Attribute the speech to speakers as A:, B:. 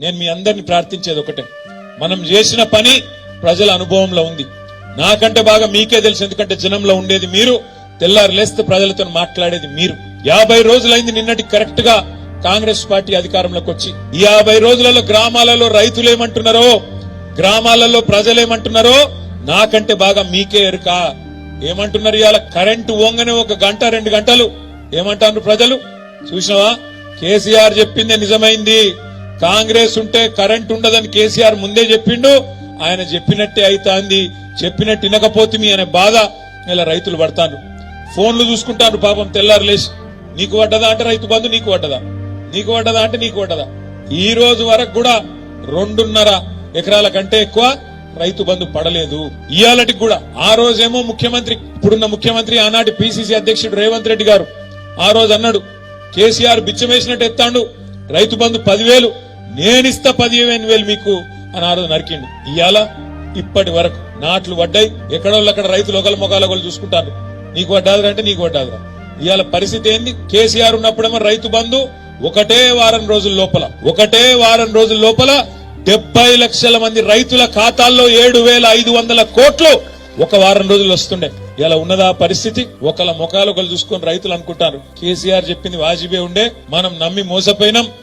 A: నేను మీ అందరిని ప్రార్థించేది ఒకటే, మనం చేసిన పని ప్రజల అనుభవంలో ఉంది. నాకంటే బాగా మీకే తెలుసు, ఎందుకంటే జనంలో ఉండేది మీరు, తెల్లారు లేస్తే ప్రజలతో మాట్లాడేది మీరు. 50 రోజులైంది నిన్నటి కరెక్ట్ గా కాంగ్రెస్ పార్టీ అధికారంలోకి వచ్చి. ఈ 50 రోజులలో గ్రామాలలో రైతులేమంటున్నారో, గ్రామాలలో ప్రజలేమంటున్నారో నాకంటే బాగా మీకే ఎరుక. ఏమంటున్నారు? ఇవాళ కరెంటు ఓంగనే 1 గంట 2 గంటలు ఏమంటారు ప్రజలు? చూసినావా? కేసీఆర్ చెప్పిందే నిజమైంది. కాంగ్రెస్ ఉంటే కరెంట్ ఉండదని కేసీఆర్ ముందే చెప్పిండు. ఆయన చెప్పినట్టే అయితాంది. చెప్పినట్టు వినకపోతే మీ అనే బాధ ఇలా రైతులు పడతాను. ఫోన్లు చూసుకుంటాను పాపం తెల్లారు లేచి. నీకు పడ్డదా అంటే రైతు బంధు నీకు పడ్డదా, నీకు పడ్డదా అంటే నీకు పడ్డదా. ఈ రోజు వరకు కూడా 2.5 ఎకరాల కంటే ఎక్కువ రైతు బంధు పడలేదు. ఇయాలటికి కూడా. ఆ రోజేమో ముఖ్యమంత్రి, ఇప్పుడున్న ముఖ్యమంత్రి ఆనాటి పిసిసి అధ్యక్షుడు రేవంత్ రెడ్డి గారు ఆ రోజు అన్నాడు, కేసీఆర్ బిచ్చమేసినట్టు ఎత్తాడు, రైతు బంధు 10,000 నేనిస్తా 15,000 మీకు అని ఆ రోజు నరికిండు. ఇయాల ఇప్పటి వరకు నాట్లు పడ్డాయి. ఎక్కడోళ్ళక్కడ రైతులు ఒకళ్ళ మొగాల ఒకళ్ళు చూసుకుంటారు. నీకు పడ్డాదిరా అంటే నీకు పడ్డాదిరా. ఇవాళ పరిస్థితి ఏంది? కేసీఆర్ ఉన్నప్పుడేమో రైతు బంధు ఒకటే వారం రోజుల లోపల 70 లక్షల మంది రైతుల ఖాతాల్లో 7,500 కోట్లు ఒక వారం రోజులు వస్తుండే. ఇలా ఉన్నదా పరిస్థితి? ఒకళ్ళ ముఖాలు ఒకళ్ళు చూసుకొని రైతులు అనుకుంటారు కేసీఆర్ చెప్పింది వాజిబే ఉండే, మనం నమ్మి మోసపోయినాం.